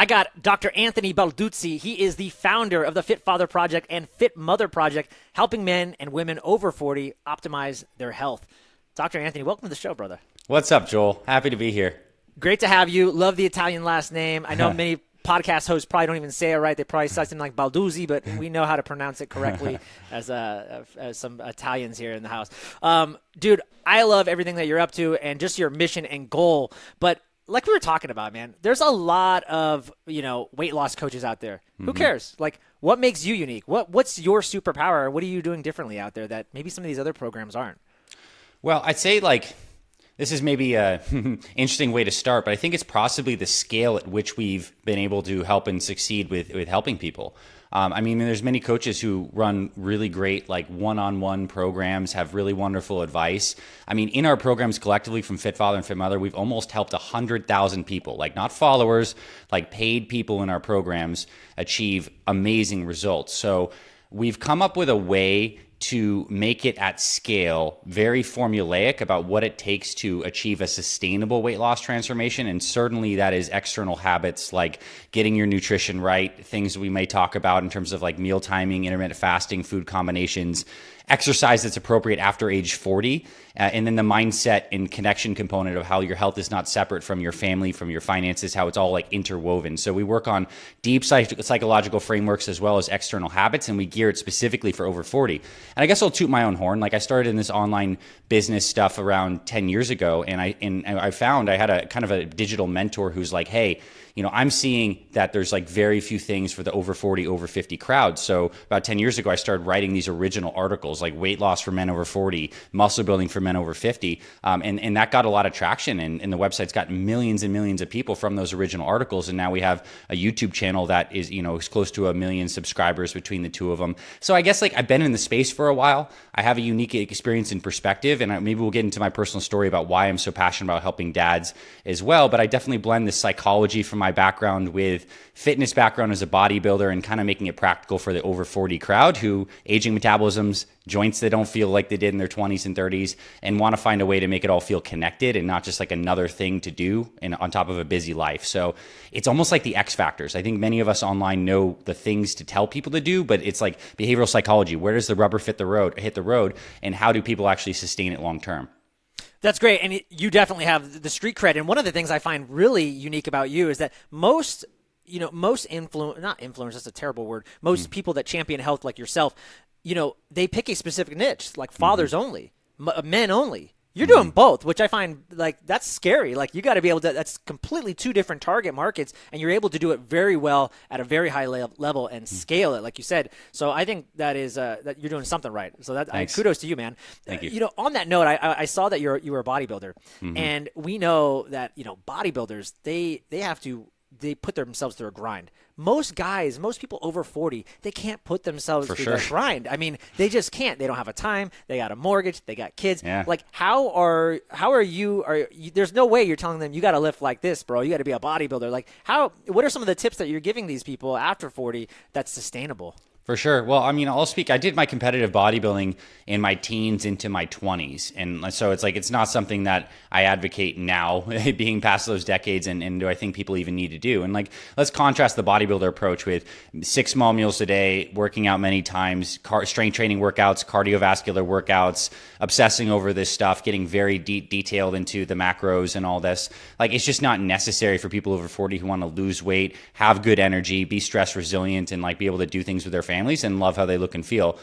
I got Dr. Anthony Balduzzi. He is the founder of the Fit Father Project and Fit Mother Project, helping men and women over 40 optimize their health. Dr. Anthony, welcome to the show, brother. What's up, Joel? Happy to be here. Great to have you. Love the Italian last name. I know many podcast hosts probably don't even say it right. They probably say something like Balduzzi, but we know how to pronounce it correctly as some Italians here in the house. Dude, I love everything that you're up to and just your mission and goal. But like we were talking about, man, there's a lot of, weight loss coaches out there. Who cares? Like, what makes you unique? What's your superpower? What are you doing differently out there that maybe some of these other programs aren't? Well, I'd say this is maybe an interesting way to start, but I think it's possibly the scale at which we've been able to help and succeed with helping people. There's many coaches who run really great, one-on-one programs, have really wonderful advice. In our programs collectively from Fit Father and Fit Mother, we've almost helped 100,000 people, not followers, paid people in our programs achieve amazing results. So we've come up with a way to make it at scale, very formulaic about what it takes to achieve a sustainable weight loss transformation. And certainly that is external habits like getting your nutrition right, things we may talk about in terms of meal timing, intermittent fasting, food combinations, exercise that's appropriate after age 40, and then the mindset and connection component of how your health is not separate from your family, from your finances, how it's all interwoven. So we work on deep psychological frameworks as well as external habits, and we gear it specifically for over 40. And I guess I'll toot my own horn. I started in this online business stuff around 10 years ago, and I found I had a kind of a digital mentor who's like, hey, I'm seeing that there's very few things for the over 40, over 50 crowd. So about 10 years ago, I started writing these original articles like weight loss for men over 40, muscle building for men over 50. And that got a lot of traction. And the website's got millions and millions of people from those original articles. And now we have a YouTube channel that is, is close to 1 million subscribers between the two of them. So I guess I've been in the space for a while. I have a unique experience and perspective. And maybe we'll get into my personal story about why I'm so passionate about helping dads as well. But I definitely blend the psychology from my background with fitness background as a bodybuilder and kind of making it practical for the over 40 crowd who aging metabolisms, joints that don't feel like they did in their 20s and 30s, and want to find a way to make it all feel connected and not just another thing to do on top of a busy life. So it's almost like the X factors. I think many of us online know the things to tell people to do, but it's like behavioral psychology. Where does the rubber hit the road, and how do people actually sustain it long term? That's great. And you definitely have the street cred. And one of the things I find really unique about you is that most influencers, that's a terrible word. Most people that champion health like yourself, they pick a specific niche, like fathers only, men only. You're doing both, which I find that's scary. You got to be able to, that's completely two different target markets, and you're able to do it very well at a very high level and scale it, like you said. So I think that is, that you're doing something right. So kudos to you, man. Thank you. On that note, I saw that you were a bodybuilder, and we know that, bodybuilders, they put themselves through a grind. Most people over 40, they can't put themselves through that grind. They just can't. They don't have a time. They got a mortgage. They got kids. Yeah. How are you? There's no way you're telling them you got to lift like this, bro. You got to be a bodybuilder. What are some of the tips that you're giving these people after 40 that's sustainable? For sure. Well, I'll speak. I did my competitive bodybuilding in my teens into my 20s. And so it's not something that I advocate now, being past those decades, and do I think people even need to do. And let's contrast the bodybuilder approach with 6 small meals a day, working out many times, strength training workouts, cardiovascular workouts, obsessing over this stuff, getting very detailed into the macros and all this. It's just not necessary for people over 40 who want to lose weight, have good energy, be stress resilient, and be able to do things with their families and love how they look and feel.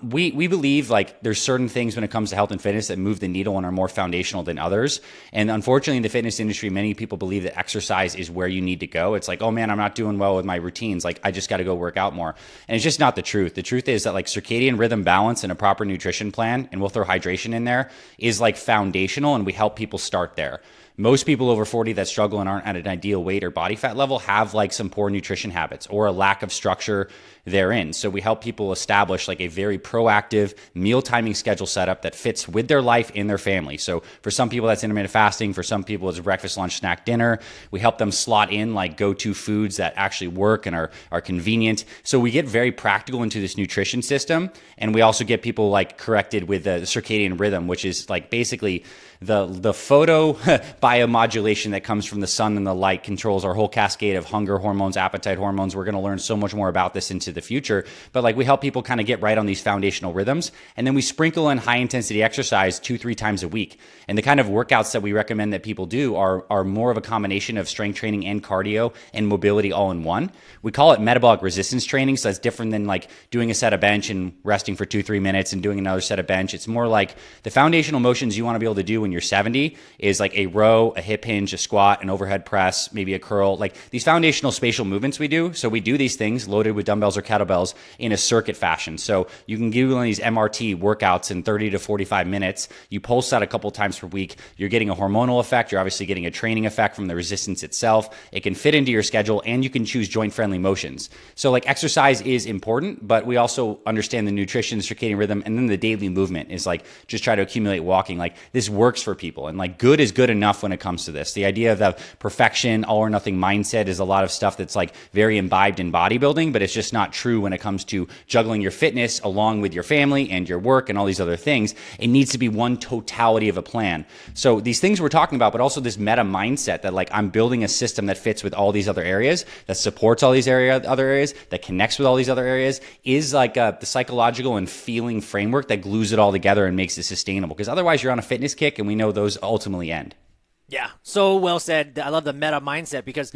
We believe there's certain things when it comes to health and fitness that move the needle and are more foundational than others. And unfortunately, in the fitness industry, many people believe that exercise is where you need to go. It's oh man, I'm not doing well with my routines. I just got to go work out more. And it's just not the truth. The truth is that circadian rhythm balance and a proper nutrition plan, and we'll throw hydration in there, is foundational, and we help people start there. Most people over 40 that struggle and aren't at an ideal weight or body fat level have some poor nutrition habits or a lack of structure therein. So we help people establish a very proactive meal timing schedule setup that fits with their life and their family. So for some people that's intermittent fasting, for some people it's breakfast, lunch, snack, dinner. We help them slot in go-to foods that actually work and are convenient. So we get very practical into this nutrition system, and we also get people corrected with the circadian rhythm, which is basically the photo biomodulation that comes from the sun and the light controls our whole cascade of hunger hormones, appetite hormones. We're going to learn so much more about this into the future. But like we help people kind of get right on these foundational rhythms. And then we sprinkle in high intensity exercise 2-3 times a week. And the kind of workouts that we recommend that people do are more of a combination of strength training and cardio and mobility all in one. We call it metabolic resistance training. So that's different than like doing a set of bench and resting for 2-3 minutes and doing another set of bench. It's more like the foundational motions you want to be able to do when you're 70 is like a row, a hip hinge, a squat, an overhead press, maybe a curl, like these foundational spatial movements we do. So we do these things loaded with dumbbells or kettlebells in a circuit fashion. So you can do one of these MRT workouts in 30 to 45 minutes. You pulse that a couple times per week. You're getting a hormonal effect. You're obviously getting a training effect from the resistance itself. It can fit into your schedule and you can choose joint friendly motions. So like exercise is important, but we also understand the nutrition, the circadian rhythm, and then the daily movement is like just try to accumulate walking. Like this works for people, and like good is good enough when it comes to this. The idea of the perfection, all or nothing mindset is a lot of stuff that's like very imbibed in bodybuilding, but it's just not true when it comes to juggling your fitness along with your family and your work and all these other things. It needs to be one totality of a plan. So these things we're talking about, but also this meta mindset that like I'm building a system that fits with all these other areas, that supports all these other areas, that connects with all these other areas, is like the psychological and feeling framework that glues it all together and makes it sustainable. Because otherwise you're on a fitness kick, and we know those ultimately end. Yeah, so well said. I love the meta mindset because,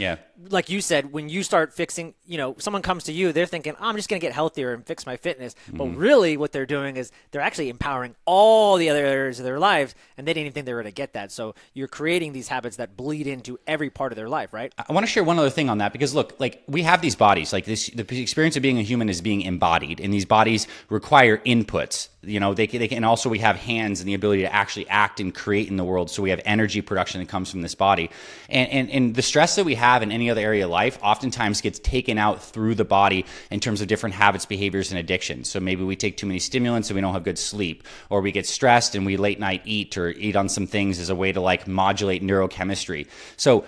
like you said, when you start fixing, someone comes to you, they're thinking, I'm just going to get healthier and fix my fitness. Mm-hmm. But really what they're doing is they're actually empowering all the other areas of their lives, and they didn't even think they were going to get that. So you're creating these habits that bleed into every part of their life, right? I want to share one other thing on that because, look, like we have these bodies. Like this, the experience of being a human is being embodied, and these bodies require inputs. They can, and also we have hands and the ability to actually act and create in the world. So we have energy production that comes from this body. And the stress that we have in any other area of life oftentimes gets taken out through the body in terms of different habits, behaviors, and addictions. So maybe we take too many stimulants and we don't have good sleep, or we get stressed and we late night eat or eat on some things as a way to like modulate neurochemistry. So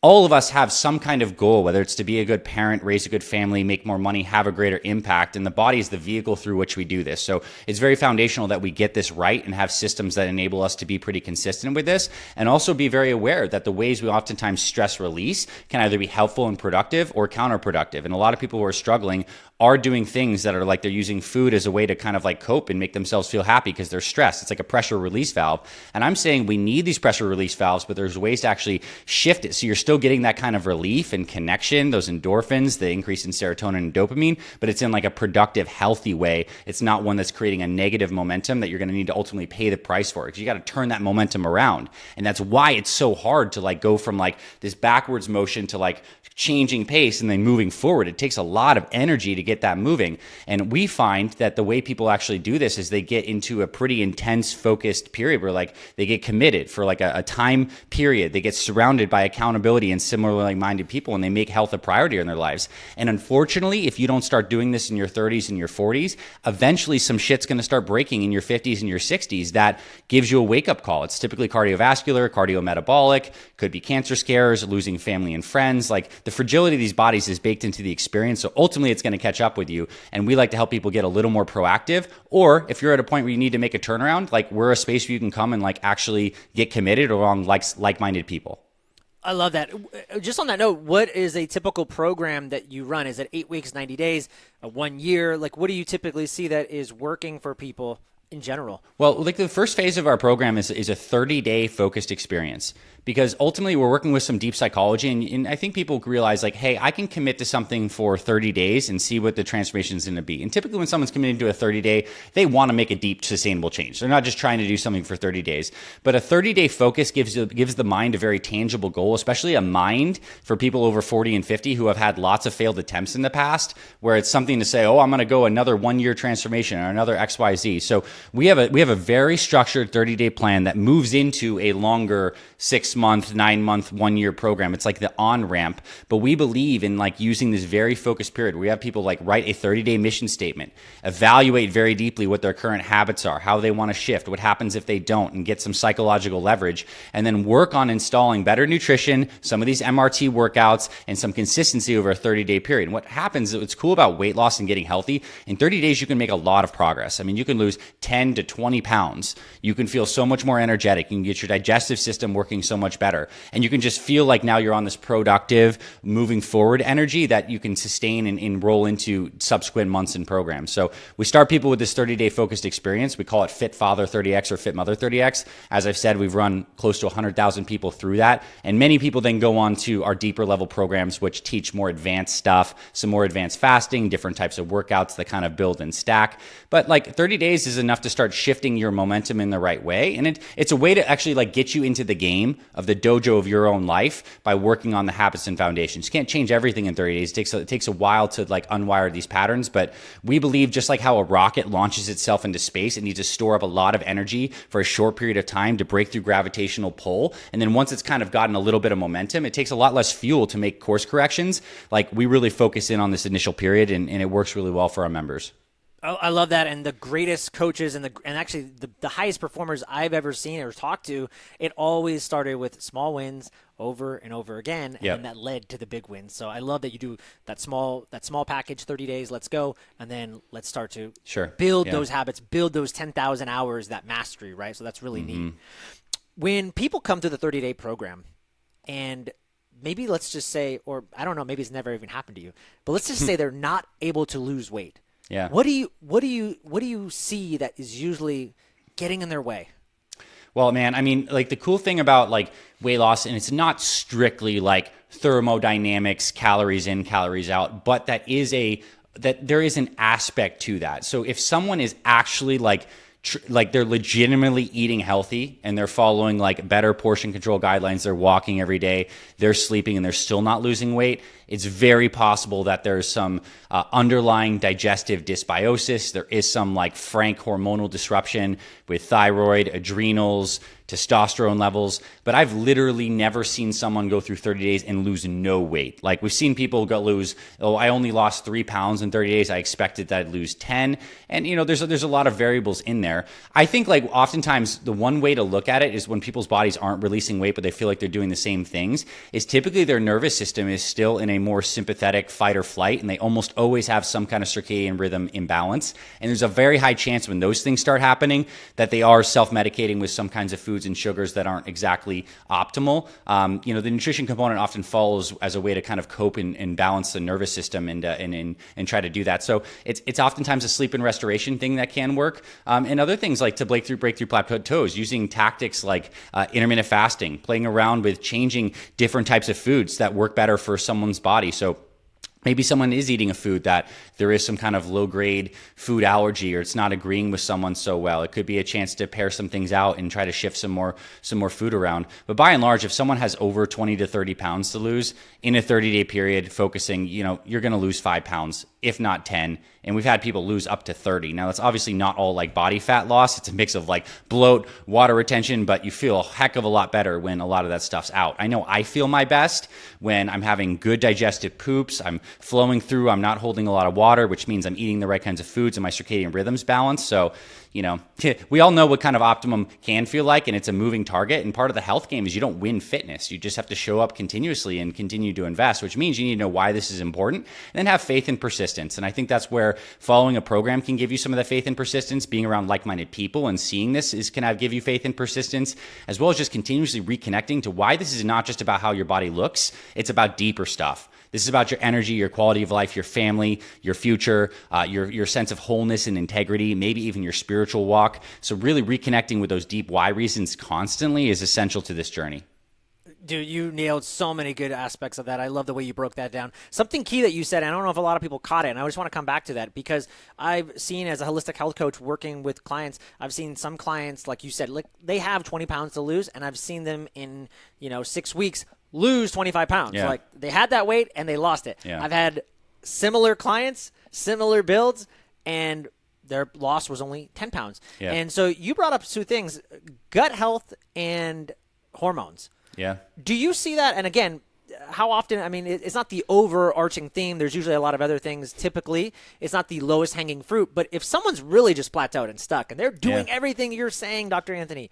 all of us have some kind of goal, whether it's to be a good parent, raise a good family, make more money, have a greater impact, and the body is the vehicle through which we do this. So it's very foundational that we get this right and have systems that enable us to be pretty consistent with this, and also be very aware that the ways we oftentimes stress release can either be helpful and productive or counterproductive. And a lot of people who are struggling are doing things that are like they're using food as a way to kind of like cope and make themselves feel happy because they're stressed. It's like a pressure release valve. And I'm saying we need these pressure release valves, but there's ways to actually shift it. So you're still getting that kind of relief and connection, those endorphins, the increase in serotonin and dopamine, but it's in like a productive, healthy way. It's not one that's creating a negative momentum that you're going to need to ultimately pay the price for, because you got to turn that momentum around. And that's why it's so hard to like go from like this backwards motion to like changing pace and then moving forward. It takes a lot of energy to get that moving. And we find that the way people actually do this is they get into a pretty intense, focused period where like they get committed for like a time period. They get surrounded by accountability and similarly minded people, and they make health a priority in their lives. And unfortunately, if you don't start doing this in your 30s and your 40s, eventually some shit's going to start breaking in your 50s and your 60s that gives you a wake-up call. It's typically cardiovascular, cardiometabolic, could be cancer scares, losing family and friends. Like the fragility of these bodies is baked into the experience. So ultimately it's going to catch up with you. And we like to help people get a little more proactive. Or if you're at a point where you need to make a turnaround, like we're a space where you can come and like actually get committed along like-minded people. I love that. Just on that note, what is a typical program that you run? Is it 8 weeks, 90 days, 1 year? Like what do you typically see that is working for people in general? Well, like the first phase of our program is a 30-day focused experience, because ultimately we're working with some deep psychology. And I think people realize like, hey, I can commit to something for 30 days and see what the transformation is going to be. And typically when someone's committing to a 30-day, they want to make a deep, sustainable change. They're not just trying to do something for 30 days. But a 30-day focus gives the mind a very tangible goal, especially a mind for people over 40 and 50 who have had lots of failed attempts in the past, where it's something to say, oh, I'm going to go another 1 year transformation or another XYZ. So we have a very structured 30-day plan that moves into a longer 6-month, 9-month, 1 year program. It's like the on-ramp, but we believe in like using this very focused period. We have people like write a 30-day mission statement, evaluate very deeply what their current habits are, how they want to shift, what happens if they don't, and get some psychological leverage, and then work on installing better nutrition, some of these MRT workouts, and some consistency over a 30-day period. And what happens, what's cool about weight loss and getting healthy, in 30 days you can make a lot of progress. I mean, you can lose 10 10 to 20 pounds, you can feel so much more energetic. You can get your digestive system working so much better. And you can just feel like now you're on this productive, moving forward energy that you can sustain and roll into subsequent months and programs. So we start people with this 30-day focused experience. We call it Fit Father 30X or Fit Mother 30X. As I've said, we've run close to 100,000 people through that. And many people then go on to our deeper level programs, which teach more advanced stuff, some more advanced fasting, different types of workouts that kind of build and stack. But like 30 days is enough to start shifting your momentum in the right way. And it's a way to actually like get you into the game of the dojo of your own life by working on the habits and foundations. You can't change everything in 30 days. It takes a while to like unwire these patterns. But we believe just like how a rocket launches itself into space, it needs to store up a lot of energy for a short period of time to break through gravitational pull. And then once it's kind of gotten a little bit of momentum, it takes a lot less fuel to make course corrections. Like we really focus in on this initial period, and it works really well for our members. Oh, I love that. And the greatest coaches and actually the highest performers I've ever seen or talked to, it always started with small wins over and over again, and then that led to the big wins. So I love that you do that small package, 30 days, let's go, and then let's start to build those habits, build those 10,000 hours, that mastery, right? So that's really neat. When people come to the 30-day program, and maybe let's just say, or I don't know, maybe it's never even happened to you, but let's just say they're not able to lose weight. Yeah. What do you see that is usually getting in their way? Well, man, I mean, like the cool thing about like weight loss, and it's not strictly like thermodynamics, calories in, calories out, but that there is an aspect to that. So if someone is actually like they're legitimately eating healthy and they're following like better portion control guidelines, they're walking every day, they're sleeping, and they're still not losing weight, it's very possible that there's some underlying digestive dysbiosis. There is some like frank hormonal disruption with thyroid, adrenals, testosterone levels. But I've literally never seen someone go through 30 days and lose no weight. Like we've seen people lose, I only lost 3 pounds in 30 days. I expected that I'd lose 10. And you know, there's a lot of variables in there. I think like oftentimes the one way to look at it is when people's bodies aren't releasing weight, but they feel like they're doing the same things, is typically their nervous system is still in a more sympathetic fight or flight, and they almost always have some kind of circadian rhythm imbalance. And there's a very high chance when those things start happening that they are self-medicating with some kinds of foods and sugars that aren't exactly optimal. You know, the nutrition component often follows as a way to kind of cope and balance the nervous system and try to do that. So it's oftentimes a sleep and restoration thing that can work. And other things like to break through plateaus, using tactics like intermittent fasting, playing around with changing different types of foods that work better for someone's body. So maybe someone is eating a food that there is some kind of low-grade food allergy, or it's not agreeing with someone so well. It could be a chance to pair some things out and try to shift some more food around. But by and large, if someone has over 20 to 30 pounds to lose in a 30-day period, focusing, you know, you're going to lose 5 pounds, if not 10. And we've had people lose up to 30. Now, that's obviously not all like body fat loss. It's a mix of like bloat, water retention, but you feel a heck of a lot better when a lot of that stuff's out. I know I feel my best when I'm having good digestive poops, I'm flowing through, I'm not holding a lot of water, which means I'm eating the right kinds of foods and my circadian rhythm's balanced. So, you know, we all know what kind of optimum can feel like, and it's a moving target. And part of the health game is you don't win fitness. You just have to show up continuously and continue to invest, which means you need to know why this is important and then have faith and persistence. And I think that's where following a program can give you some of the faith and persistence. Being around like-minded people and seeing this can give you faith and persistence, as well as just continuously reconnecting to why this is not just about how your body looks. It's about deeper stuff. This is about your energy, your quality of life, your family, your future, your sense of wholeness and integrity, maybe even your spiritual walk. So really reconnecting with those deep why reasons constantly is essential to this journey. Dude, you nailed so many good aspects of that. I love the way you broke that down. Something key that you said, and I don't know if a lot of people caught it, and I just want to come back to that because I've seen as a holistic health coach working with clients, I've seen some clients, like you said, like they have 20 pounds to lose, and I've seen them in 6 weeks lose 25 pounds. Yeah. Like they had that weight and they lost it. Yeah. I've had similar clients, similar builds, and their loss was only 10 pounds. Yeah. And so you brought up two things, gut health and hormones. Yeah. Do you see that? And again, how often, I mean, it's not the overarching theme. There's usually a lot of other things. Typically, it's not the lowest hanging fruit. But if someone's really just plateaued and stuck and they're doing everything you're saying, Dr. Anthony,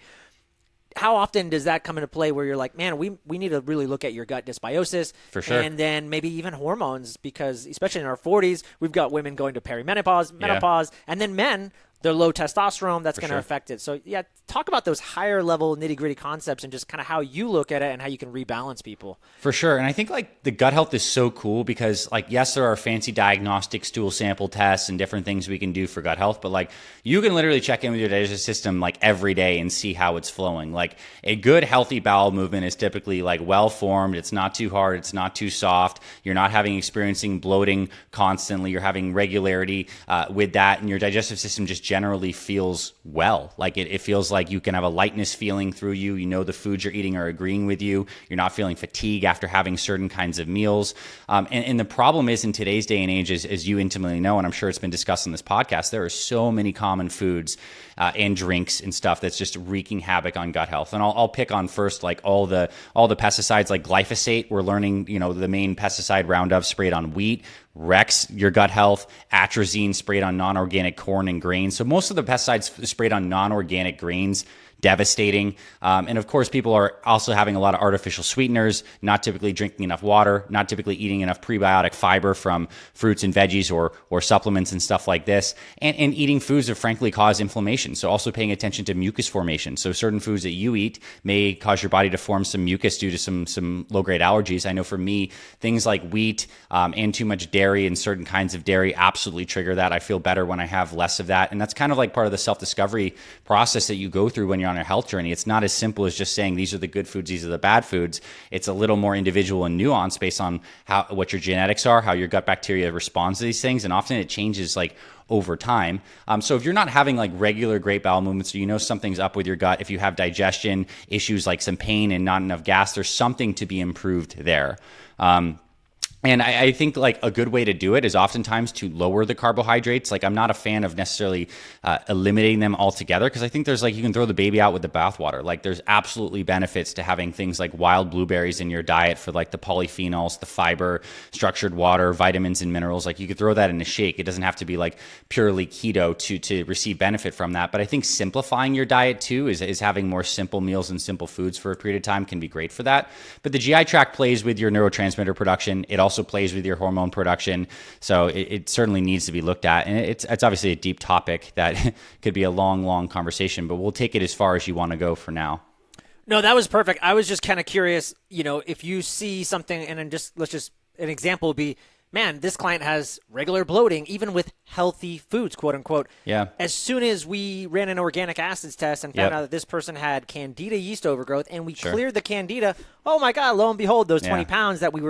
how often does that come into play where you're like, man, we need to really look at your gut dysbiosis? For sure. And then maybe even hormones, because especially in our 40s, we've got women going to perimenopause, menopause, and then men, they're low testosterone, that's For going to sure. affect it. So yeah, talk about those higher level nitty gritty concepts and just kind of how you look at it and how you can rebalance people. For sure. And I think like the gut health is so cool because like, yes, there are fancy diagnostic stool sample tests and different things we can do for gut health, but like you can literally check in with your digestive system like every day and see how it's flowing. Like a good healthy bowel movement is typically like well formed. It's not too hard. It's not too soft. You're not experiencing bloating constantly. You're having regularity with that. And your digestive system just generally feels well. Like it feels like you can have a lightness feeling through you. You know, the foods you're eating are agreeing with you. You're not feeling fatigue after having certain kinds of meals. And the problem is in today's day and age, as you intimately know, and I'm sure it's been discussed in this podcast, there are so many common foods and drinks and stuff that's just wreaking havoc on gut health. And I'll pick on first, like all the pesticides like glyphosate. We're learning, you know, the main pesticide Roundup sprayed on wheat wrecks your gut health. Atrazine sprayed on non-organic corn and grains. So most of the pesticides sprayed on non-organic grains, devastating. And of course, people are also having a lot of artificial sweeteners, not typically drinking enough water, not typically eating enough prebiotic fiber from fruits and veggies or supplements and stuff like this, and eating foods that frankly cause inflammation. So also paying attention to mucus formation. So certain foods that you eat may cause your body to form some mucus due to some low-grade allergies. I know for me, things like wheat and too much dairy and certain kinds of dairy absolutely trigger that. I feel better when I have less of that. And that's kind of like part of the self-discovery process that you go through when you're on a health journey. It's not as simple as just saying these are the good foods, these are the bad foods. It's a little more individual and nuanced based on what your genetics are, how your gut bacteria responds to these things, and often it changes like over time. So if you're not having like regular great bowel movements, or you know something's up with your gut, if you have digestion issues like some pain and not enough gas, there's something to be improved there. And I think like a good way to do it is oftentimes to lower the carbohydrates. Like I'm not a fan of necessarily eliminating them altogether because I think there's like you can throw the baby out with the bathwater. Like there's absolutely benefits to having things like wild blueberries in your diet for like the polyphenols, the fiber, structured water, vitamins and minerals. Like you could throw that in a shake. It doesn't have to be like purely keto to receive benefit from that. But I think simplifying your diet too is having more simple meals and simple foods for a period of time can be great for that. But the GI tract plays with your neurotransmitter production. It also plays with your hormone production. So it certainly needs to be looked at. And it's obviously a deep topic that could be a long conversation, but we'll take it as far as you want to go for now. No, that was perfect. I was just kind of curious, you know, if you see something and then an example would be, man, this client has regular bloating, even with healthy foods, quote unquote. Yeah. As soon as we ran an organic acids test and found out that this person had candida yeast overgrowth and we cleared the candida, oh my God, lo and behold, those 20 pounds that we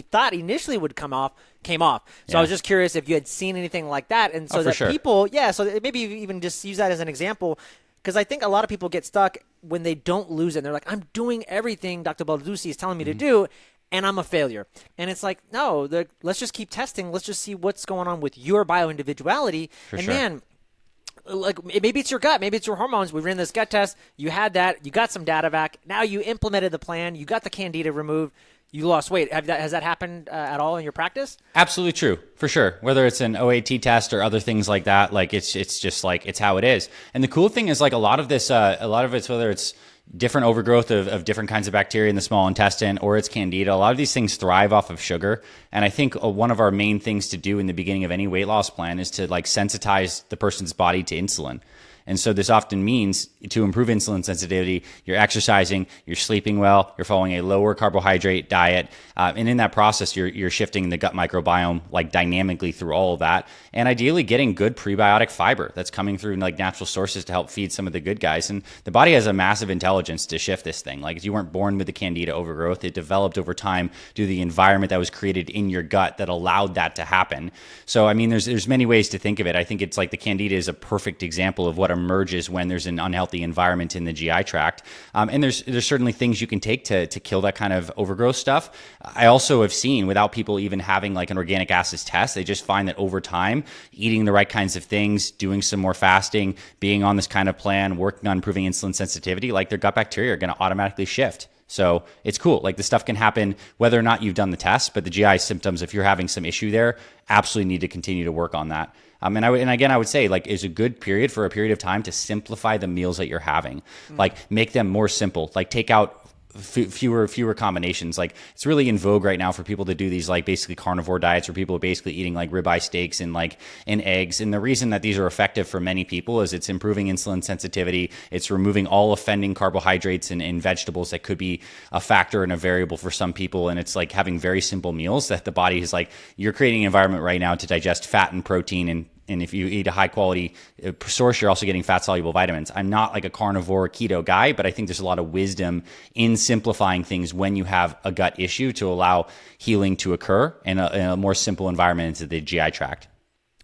thought initially would come off, came off. So I was just curious if you had seen anything like that. And so people, so maybe even just use that as an example. Because I think a lot of people get stuck when they don't lose it. And they're like, I'm doing everything Dr. Balduzzi is telling me to do, and I'm a failure. And it's like, no, let's just keep testing. Let's just see what's going on with your bioindividuality. Man, like maybe it's your gut, maybe it's your hormones. We ran this gut test. You had that. You got some data back. Now you implemented the plan. You got the candida removed. You lost weight. Has that happened at all in your practice? Absolutely true, for sure. Whether it's an OAT test or other things like that, like it's just like it's how it is. And the cool thing is like a lot of it's whether it's different overgrowth of different kinds of bacteria in the small intestine or it's candida. A lot of these things thrive off of sugar. And I think one of our main things to do in the beginning of any weight loss plan is to like sensitize the person's body to insulin. And so this often means to improve insulin sensitivity, you're exercising, you're sleeping well, you're following a lower carbohydrate diet. And in that process, you're shifting the gut microbiome like dynamically through all of that. And ideally getting good prebiotic fiber that's coming through like natural sources to help feed some of the good guys. And the body has a massive intelligence to shift this thing. Like you weren't born with the candida overgrowth. It developed over time due to the environment that was created in your gut that allowed that to happen. So, I mean, there's many ways to think of it. I think it's like the candida is a perfect example of what emerges when there's an unhealthy environment in the GI tract. And there's certainly things you can take to kill that kind of overgrowth stuff. I also have seen without people even having like an organic acids test, they just find that over time, eating the right kinds of things, doing some more fasting, being on this kind of plan, working on improving insulin sensitivity, like their gut bacteria are going to automatically shift. So it's cool. Like this stuff can happen whether or not you've done the test, but the GI symptoms, if you're having some issue there, absolutely need to continue to work on that. And I would say like is a good period for a period of time to simplify the meals that you're having, like make them more simple, like take out fewer combinations. Like it's really in vogue right now for people to do these like basically carnivore diets where people are basically eating like ribeye steaks and like and eggs. And the reason that these are effective for many people is it's improving insulin sensitivity. It's removing all offending carbohydrates and vegetables that could be a factor and a variable for some people. And it's like having very simple meals that the body is like, you're creating an environment right now to digest fat and protein, and if you eat a high quality source, you're also getting fat soluble vitamins. I'm not like a carnivore keto guy, but I think there's a lot of wisdom in simplifying things when you have a gut issue to allow healing to occur in a more simple environment into the GI tract.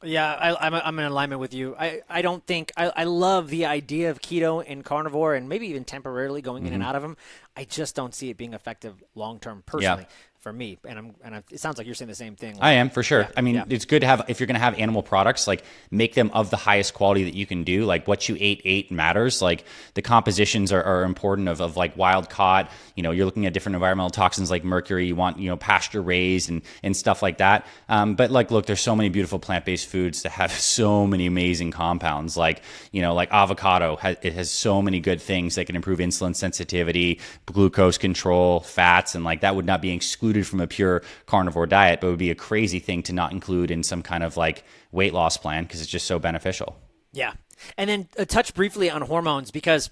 Yeah, I'm in alignment with you. I don't think I love the idea of keto and carnivore and maybe even temporarily going in and out of them. I just don't see it being effective long term personally. For me, and it sounds like you're saying the same thing. I am, for sure. I mean, it's good to have, if you're going to have animal products, like make them of the highest quality that you can do. Like what you ate matters. Like the compositions are important of like wild caught. You're looking at different environmental toxins like mercury. You want, pasture raised and stuff like that. But like, look, there's so many beautiful plant-based foods that have so many amazing compounds. Like, like avocado, it has so many good things that can improve insulin sensitivity, glucose control, fats, and like that would not be excluded from a pure carnivore diet, but it would be a crazy thing to not include in some kind of like weight loss plan because it's just so beneficial. Yeah. And then touch briefly on hormones, because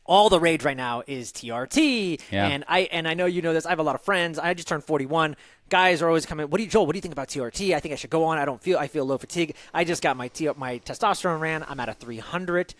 all the rage right now is TRT. Yeah. And I know you know this. I have a lot of friends. I just turned 41. Guys are always coming, Joel, what do you think about TRT? I think I should go on. I feel low fatigue. I just got my testosterone ran. I'm at a 300.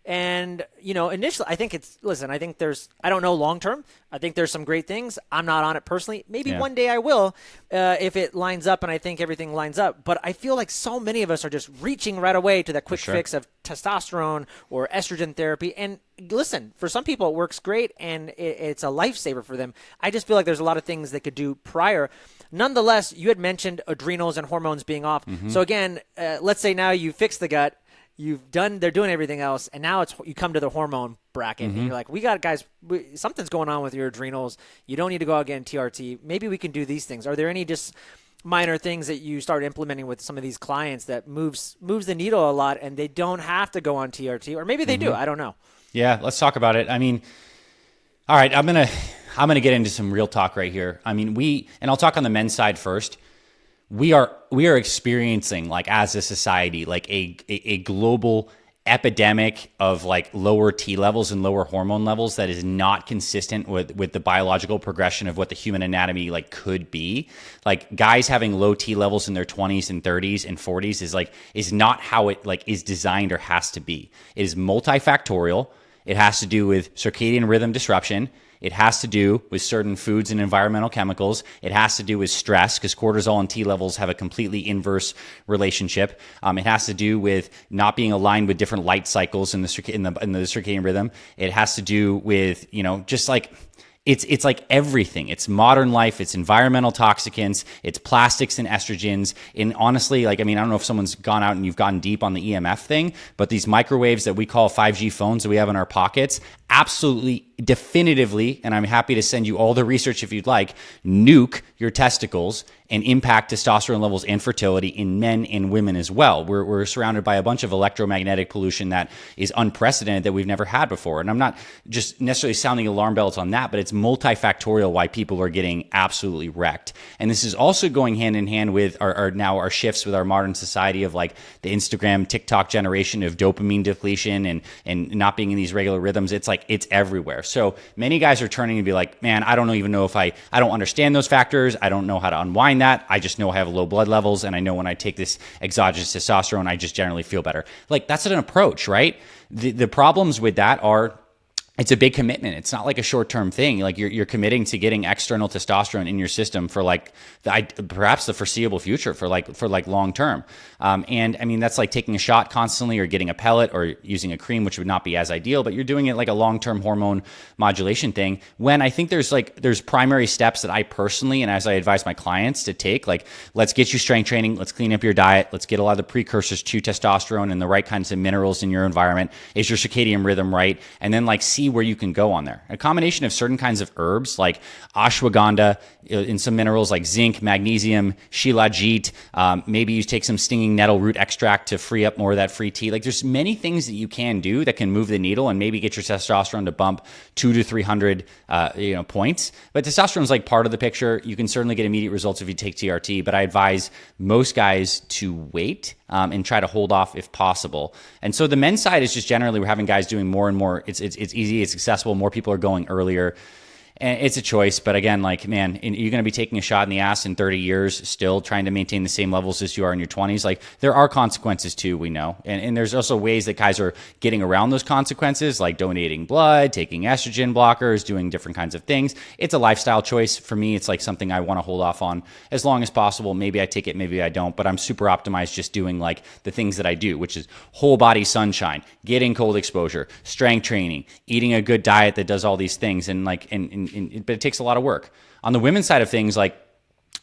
And, initially, I think I don't know long-term. I think there's some great things. I'm not on it personally. Maybe one day I will if it lines up and I think everything lines up. But I feel like so many of us are just reaching right away to that quick fix of testosterone or estrogen therapy. And listen, for some people it works great and it's a lifesaver for them. I just feel like there's a lot of things they could do prior. Nonetheless, you had mentioned adrenals and hormones being off. Mm-hmm. So again, let's say now you fix the gut. They're doing everything else, and now you come to the hormone bracket, and you're like, something's going on with your adrenals. You don't need to go out getting TRT. Maybe we can do these things. Are there any just minor things that you start implementing with some of these clients that moves the needle a lot, and they don't have to go on TRT, or maybe they do? I don't know. Yeah, let's talk about it. I mean, all right, I'm gonna get into some real talk right here. I mean, and I'll talk on the men's side first. We are experiencing, like, as a society, like a global epidemic of like lower T levels and lower hormone levels that is not consistent with the biological progression of what the human anatomy like could be. Like guys having low T levels in their 20s and 30s and 40s is not how it like is designed or has to be. It is multifactorial. It has to do with circadian rhythm disruption. It has to do with certain foods and environmental chemicals. It has to do with stress because cortisol and T levels have a completely inverse relationship. It has to do with not being aligned with different light cycles in the circadian rhythm. It has to do with, just like it's like everything. It's modern life. It's environmental toxicants. It's plastics and estrogens. And honestly, like, I mean, I don't know if someone's gone out and you've gotten deep on the EMF thing, but these microwaves that we call 5G phones that we have in our pockets, absolutely, definitively, and I'm happy to send you all the research if you'd like, nuke your testicles and impact testosterone levels and fertility in men and women as well. We're surrounded by a bunch of electromagnetic pollution that is unprecedented that we've never had before. And I'm not just necessarily sounding alarm bells on that, but it's multifactorial why people are getting absolutely wrecked. And this is also going hand in hand with our shifts with our modern society of like the Instagram, TikTok generation of dopamine depletion and not being in these regular rhythms. It's like, it's everywhere. So many guys are turning to be like, man, I don't even know if I don't understand those factors. I don't know how to unwind that. I just know I have low blood levels. And I know when I take this exogenous testosterone, I just generally feel better. Like that's an approach, right? The problems with that are, it's a big commitment. It's not like a short-term thing. Like you're committing to getting external testosterone in your system for like perhaps the foreseeable future for long term. And I mean, that's like taking a shot constantly or getting a pellet or using a cream, which would not be as ideal, but you're doing it like a long-term hormone modulation thing. When I think there's primary steps that I personally, and as I advise my clients to take, like, let's get you strength training. Let's clean up your diet. Let's get a lot of the precursors to testosterone and the right kinds of minerals in your environment. Is your circadian rhythm right? And then like see where you can go on there. A combination of certain kinds of herbs like ashwagandha, in some minerals like zinc, magnesium, shilajit. Maybe you take some stinging nettle root extract to free up more of that free T. Like there's many things that you can do that can move the needle and maybe get your testosterone to bump 200 to 300 points. But testosterone is like part of the picture. You can certainly get immediate results if you take TRT, but I advise most guys to wait and try to hold off if possible. And so the men's side is just generally we're having guys doing more and more. It's easy, it's accessible. More people are going earlier. And it's a choice, but again, like, man, you're going to be taking a shot in the ass in 30 years, still trying to maintain the same levels as you are in your 20s. Like, there are consequences too, we know. And there's also ways that guys are getting around those consequences, like donating blood, taking estrogen blockers, doing different kinds of things. It's a lifestyle choice. For me, it's like something I want to hold off on as long as possible. Maybe I take it, maybe I don't, but I'm super optimized just doing like the things that I do, which is whole body sunshine, getting cold exposure, strength training, eating a good diet that does all these things. And like, but it takes a lot of work. On the women's side of things, like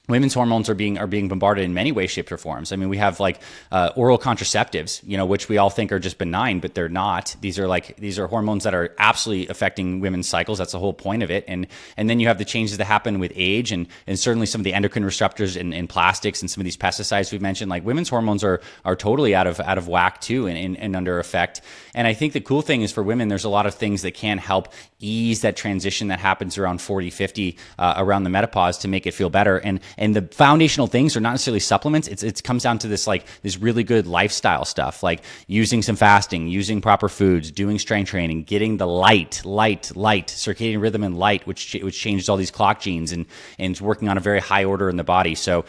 women's hormones are being bombarded in many ways, shapes, or forms. I mean, we have like oral contraceptives, which we all think are just benign, but they're not. These are hormones that are absolutely affecting women's cycles. That's the whole point of it. And then you have the changes that happen with age, and certainly some of the endocrine disruptors and plastics and some of these pesticides we've mentioned. Like women's hormones are totally out of whack too, and under effect. And I think the cool thing is for women, there's a lot of things that can help ease that transition that happens around 40, 50, around the menopause to make it feel better. And the foundational things are not necessarily supplements. It comes down to this really good lifestyle stuff, like using some fasting, using proper foods, doing strength training, getting the light, circadian rhythm and light, which changes all these clock genes and it's working on a very high order in the body. So,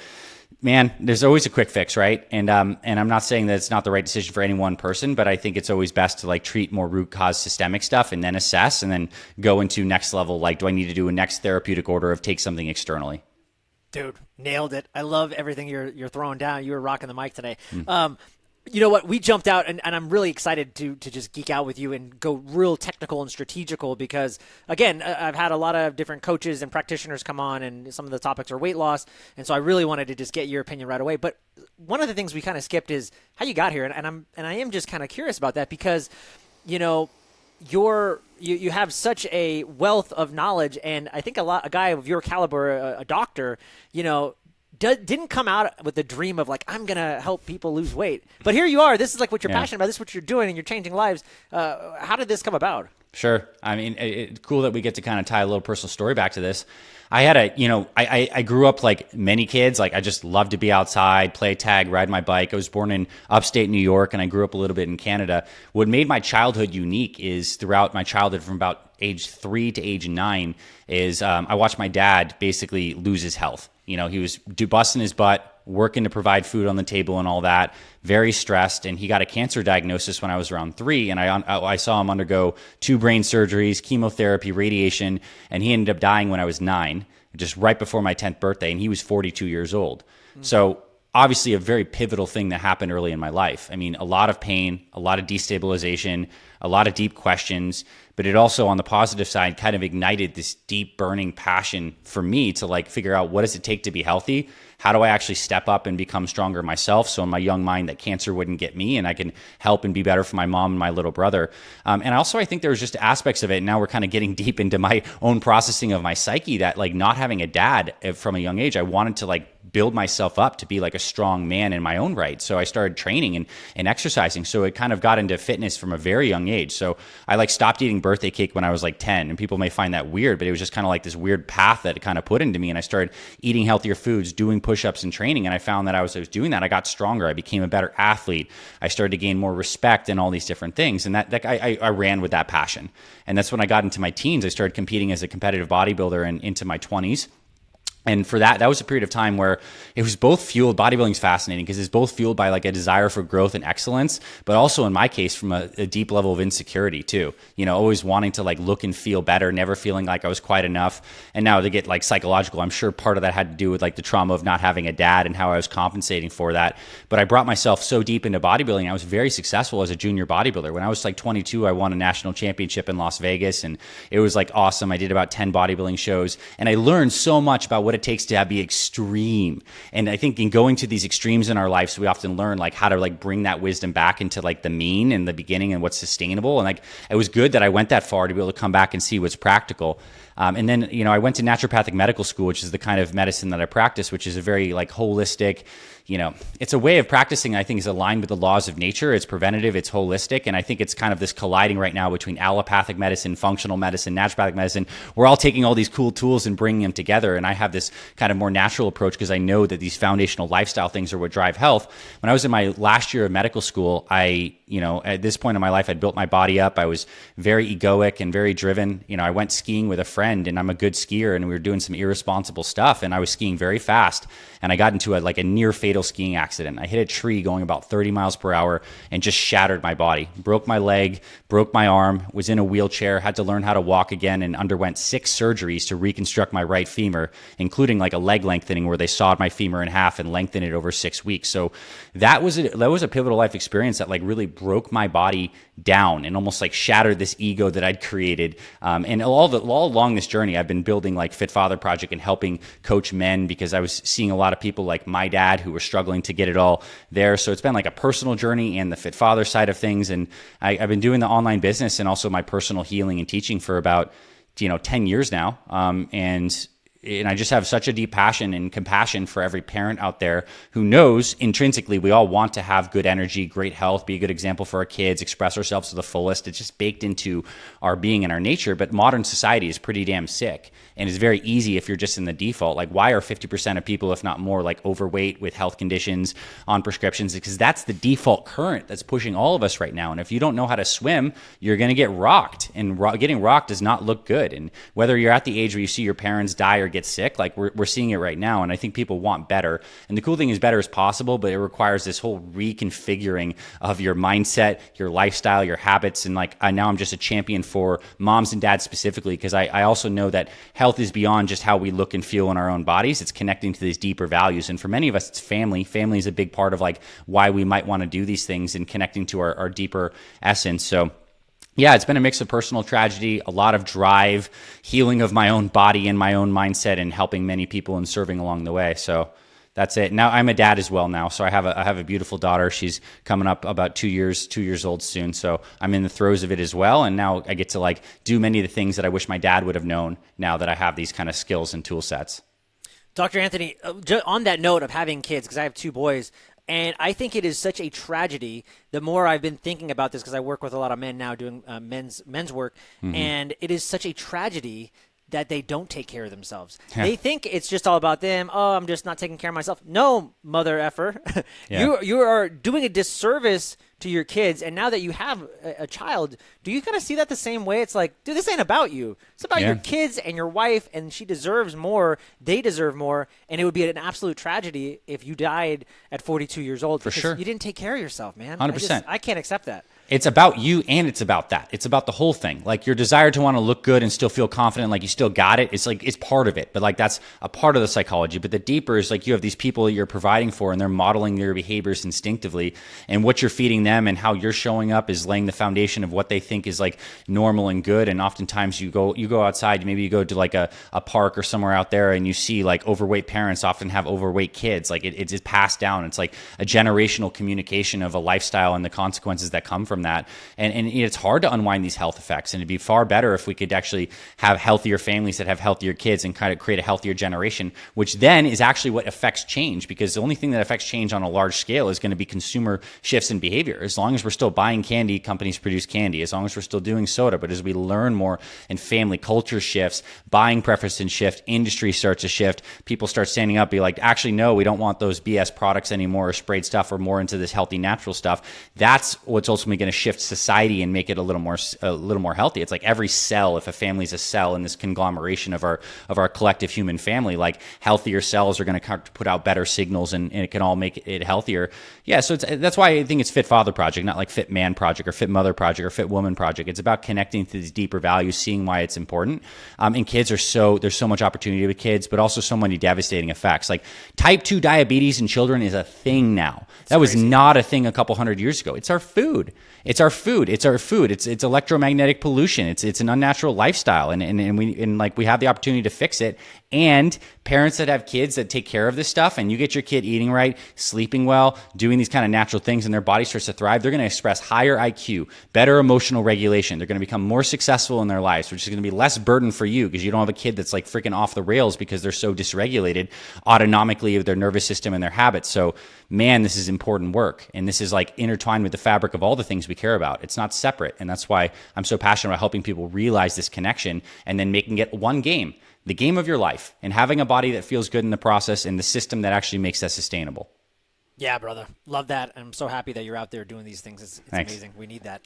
man, there's always a quick fix, right? And I'm not saying that it's not the right decision for any one person, but I think it's always best to like treat more root cause systemic stuff and then assess and then go into next level. Like, do I need to do a next therapeutic order of take something externally? Dude, nailed it. I love everything you're throwing down. You were rocking the mic today. You know what? We jumped out, and I'm really excited to just geek out with you and go real technical and strategical because, again, I've had a lot of different coaches and practitioners come on, and some of the topics are weight loss, and so I really wanted to just get your opinion right away. But one of the things we kind of skipped is how you got here, and I am just kind of curious about that because, you have such a wealth of knowledge, and I think a guy of your caliber, a doctor, didn't come out with the dream of like, I'm going to help people lose weight. But here you are. This is like what you're passionate about. This is what you're doing, and you're changing lives. How did this come about? Sure. I mean, it's cool that we get to kind of tie a little personal story back to this. I had I grew up like many kids. Like I just loved to be outside, play tag, ride my bike. I was born in upstate New York and I grew up a little bit in Canada. What made my childhood unique is throughout my childhood from about age 3 to age 9 is I watched my dad basically lose his health. He was busting his butt, working to provide food on the table and all that, very stressed. And he got a cancer diagnosis when I was around 3. And I saw him undergo 2 brain surgeries, chemotherapy, radiation. And he ended up dying when I was 9, just right before my 10th birthday. And he was 42 years old. Mm-hmm. So obviously a very pivotal thing that happened early in my life. I mean, a lot of pain, a lot of destabilization, a lot of deep questions, but it also on the positive side kind of ignited this deep burning passion for me to like figure out what does it take to be healthy? How do I actually step up and become stronger myself? So in my young mind that cancer wouldn't get me and I can help and be better for my mom and my little brother. And also I think there was just aspects of it. And now we're kind of getting deep into my own processing of my psyche that like not having a dad from a young age, I wanted to like build myself up to be like a strong man in my own right. So I started training and exercising. So it kind of got into fitness from a very young age. So I like stopped eating birthday cake when I was like 10, and people may find that weird, but it was just kind of like this weird path that it kind of put into me. And I started eating healthier foods, doing push-ups and training. And I found that I was doing that. I got stronger. I became a better athlete. I started to gain more respect and all these different things. And that I ran with that passion. And that's when I got into my teens. I started competing as a competitive bodybuilder and into my 20s. And for that was a period of time where it was both fueled, bodybuilding's fascinating because it's both fueled by like a desire for growth and excellence, but also in my case from a deep level of insecurity too, always wanting to like look and feel better, never feeling like I was quite enough. And now to get like psychological, I'm sure part of that had to do with like the trauma of not having a dad and how I was compensating for that. But I brought myself so deep into bodybuilding. I was very successful as a junior bodybuilder. When I was like 22, I won a national championship in Las Vegas and it was like awesome. I did about 10 bodybuilding shows and I learned so much about what it it takes to be extreme. And I think in going to these extremes in our lives, we often learn like how to like bring that wisdom back into like the mean and the beginning and what's sustainable. And like, it was good that I went that far to be able to come back and see what's practical. And then, you know, I went to naturopathic medical school, which is the kind of medicine that I practice, which is a very like holistic, you know, it's a way of practicing I think is aligned with the laws of nature. It's preventative, it's holistic. And I think it's kind of this colliding right now between allopathic medicine, functional medicine, naturopathic medicine. We're all taking all these cool tools and bringing them together. And I have this kind of more natural approach because I know that these foundational lifestyle things are what drive health. When I was in my last year of medical school, you know, at this point in my life, I'd built my body up. I was very egoic and very driven. You know, I went skiing with a friend and I'm a good skier and we were doing some irresponsible stuff and I was skiing very fast and I got into a near fatal skiing accident. I hit a tree going about 30 miles per hour and just shattered my body, broke my leg, broke my arm, was in a wheelchair, had to learn how to walk again and underwent 6 surgeries to reconstruct my right femur, including like a leg lengthening where they sawed my femur in half and lengthened it over 6 weeks. So that was a pivotal life experience that like really broke my body down and almost like shattered this ego that I'd created. And all along this journey, I've been building like Fit Father Project and helping coach men because I was seeing a lot of people like my dad who were struggling to get it all there. So it's been like a personal journey and the Fit Father side of things. And I've been doing the online business and also my personal healing and teaching for about, 10 years now. And I just have such a deep passion and compassion for every parent out there who knows intrinsically we all want to have good energy, great health, be a good example for our kids, express ourselves to the fullest. It's just baked into our being and our nature. But modern society is pretty damn sick. And it's very easy if you're just in the default. Like, why are 50% of people, if not more, like overweight with health conditions on prescriptions? Because that's the default current that's pushing all of us right now. And if you don't know how to swim, you're going to get rocked. And getting rocked does not look good. And whether you're at the age where you see your parents die or get sick, like we're seeing it right now. And I think people want better. And the cool thing is better is possible, but it requires this whole reconfiguring of your mindset, your lifestyle, your habits. And like now I'm just a champion for moms and dads specifically, because I also know that health is beyond just how we look and feel in our own bodies. It's connecting to these deeper values. And for many of us, it's family. Family is a big part of like why we might want to do these things and connecting to our deeper essence. So yeah, it's been a mix of personal tragedy, a lot of drive, healing of my own body and my own mindset, and helping many people and serving along the way. So that's it. Now I'm a dad as well now. So I have a beautiful daughter. She's coming up about 2 years old soon. So I'm in the throes of it as well. And now I get to like do many of the things that I wish my dad would have known now that I have these kind of skills and tool sets. Dr. Anthony, on that note of having kids, because I have 2 boys, and I think it is such a tragedy. The more I've been thinking about this, because I work with a lot of men now doing men's work, and it is such a tragedy that they don't take care of themselves. Yeah. They think it's just all about them. Oh, I'm just not taking care of myself. No, mother effer. Yeah. You are doing a disservice to your kids. And now that you have a child, do you kind of see that the same way? It's like, dude, this ain't about you. It's about your kids and your wife, and she deserves more. They deserve more. And it would be an absolute tragedy if you died at 42 years old. For sure. You didn't take care of yourself, man. 100%. I can't accept that. It's about you and it's about that. It's about the whole thing. Like your desire to want to look good and still feel confident, like you still got it. It's like, it's part of it, but like that's a part of the psychology. But the deeper is like you have these people that you're providing for and they're modeling their behaviors instinctively, and what you're feeding them and how you're showing up is laying the foundation of what they think is like normal and good. And oftentimes you go outside, maybe you go to like a park or somewhere out there and you see like overweight parents often have overweight kids. Like it's passed down. It's like a generational communication of a lifestyle and the consequences that come from that. And it's hard to unwind these health effects, and it'd be far better if we could actually have healthier families that have healthier kids and kind of create a healthier generation, which then is actually what affects change, because the only thing that affects change on a large scale is going to be consumer shifts in behavior. As long as we're still buying candy, companies produce candy. As long as we're still doing soda, but as we learn more and family culture shifts, buying preferences shift, industry starts to shift, people start standing up, be like, actually, no, we don't want those BS products anymore or sprayed stuff, or more into this healthy, natural stuff. That's what's ultimately going to shift society and make it a little more healthy. It's like every cell, if a family's a cell in this conglomeration of our collective human family, like healthier cells are going to put out better signals, and it can all make it healthier. Yeah, so that's why I think it's Fit Father Project, not like Fit Man Project or Fit Mother Project or Fit Woman Project. It's about connecting to these deeper values, seeing why it's important. And kids there's so much opportunity with kids, but also so many devastating effects. Like type 2 diabetes in children is a thing now. That was not a thing a couple hundred years ago. It's our food. It's our food. It's electromagnetic pollution. It's an unnatural lifestyle, and we have the opportunity to fix it And parents that have kids that take care of this stuff, and you get your kid eating right, sleeping well, doing these kind of natural things, and their body starts to thrive, they're going to express higher IQ, better emotional regulation. They're going to become more successful in their lives, which is going to be less burden for you because you don't have a kid that's like freaking off the rails because they're so dysregulated autonomically of their nervous system and their habits. So, man, this is important work. And this is like intertwined with the fabric of all the things we care about. It's not separate. And that's why I'm so passionate about helping people realize this connection and then making it one game, the game of your life, and having a body that feels good in the process and the system that actually makes that sustainable. Yeah, brother. Love that. I'm so happy that you're out there doing these things. It's Thanks. amazing. We need that.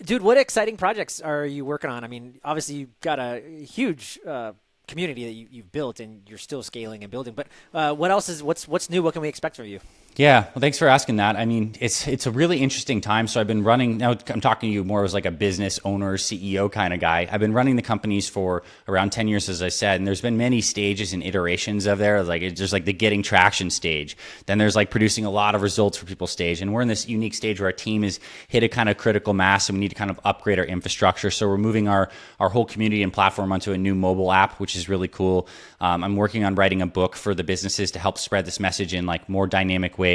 Dude, what exciting projects are you working on? I mean, obviously you've got a huge community that you've built and you're still scaling and building, but what else is, what's new? What can we expect from you? Yeah, well, thanks for asking that. I mean, it's a really interesting time. So I've been running, now I'm talking to you more as like a business owner, CEO kind of guy. I've been running the companies for around 10 years, as I said, and there's been many stages and iterations of there. Like it's just like the getting traction stage. Then there's like producing a lot of results for people stage. And we're in this unique stage where our team has hit a kind of critical mass and we need to kind of upgrade our infrastructure. So we're moving our whole community and platform onto a new mobile app, which is really cool. I'm working on writing a book for the businesses to help spread this message in like more dynamic ways.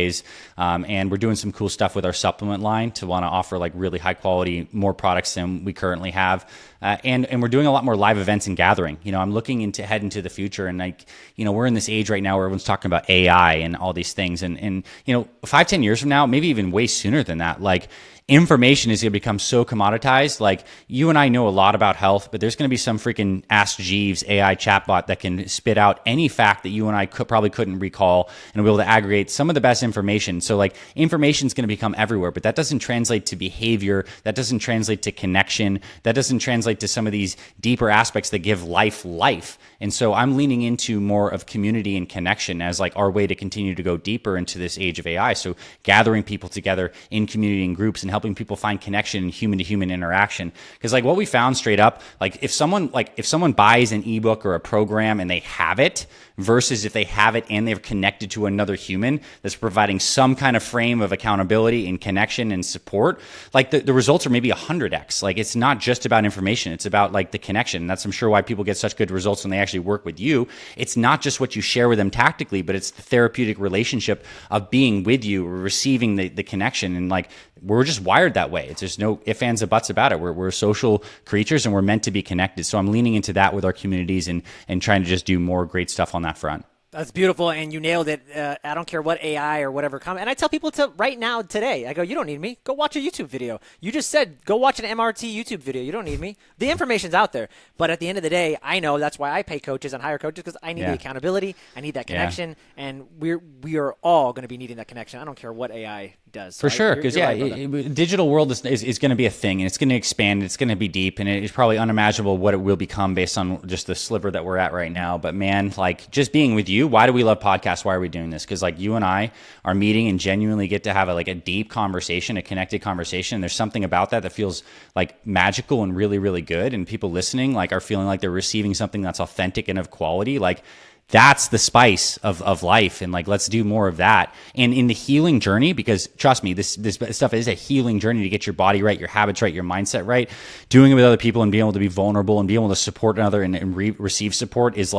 And we're doing some cool stuff with our supplement line to want to offer like really high quality, more products than we currently have. And we're doing a lot more live events and gathering. You know, I'm looking ahead into the future, and like, you know, we're in this age right now where everyone's talking about AI and all these things. And you know, 5-10 years from now, maybe even way sooner than that, like information is going to become so commoditized. Like you and I know a lot about health, but there's going to be some freaking Ask Jeeves AI chatbot that can spit out any fact that you and I probably couldn't recall and be able to aggregate some of the best information. So like information is going to become everywhere, but that doesn't translate to behavior. That doesn't translate to connection. That doesn't translate to some of these deeper aspects that give life. And so I'm leaning into more of community and connection as like our way to continue to go deeper into this age of AI. So gathering people together in community and groups and helping people find connection and human to human interaction. Because like what we found straight up, like if someone buys an ebook or a program and they have it versus if they have it and they're connected to another human that's providing some kind of frame of accountability and connection and support, like the results are maybe 100x. Like it's not just about information. It's about like the connection. And that's, I'm sure, why people get such good results when they actually work with you. It's not just what you share with them tactically, but it's the therapeutic relationship of being with you, receiving the connection. And like, we're just wired that way. It's just no ifs, ands, or buts about it. We're social creatures and we're meant to be connected. So I'm leaning into that with our communities and trying to just do more great stuff on that front. That's beautiful, and you nailed it. I don't care what AI or whatever comes. And I tell people to right now, today, I go, you don't need me. Go watch a YouTube video. You just said, go watch an MRT YouTube video. You don't need me. The information's out there. But at the end of the day, I know that's why I pay coaches and hire coaches, because I need the accountability. I need that connection, and we are all going to be needing that connection. I don't care what AI does. For sure, because digital world is going to be a thing, and it's going to expand. It's going to be deep, and it's probably unimaginable what it will become based on just the sliver that we're at right now. But man, like just being with you, why do we love podcasts? Why are we doing this? Because like you and I are meeting and genuinely get to have a deep conversation, a connected conversation. There's something about that feels like magical and really, really good. And people listening like are feeling like they're receiving something that's authentic and of quality. Like that's the spice of life. And like, let's do more of that. And in the healing journey, because trust me, this stuff is a healing journey to get your body right, your habits right, your mindset right. Doing it with other people and being able to be vulnerable and being able to support another and receive support is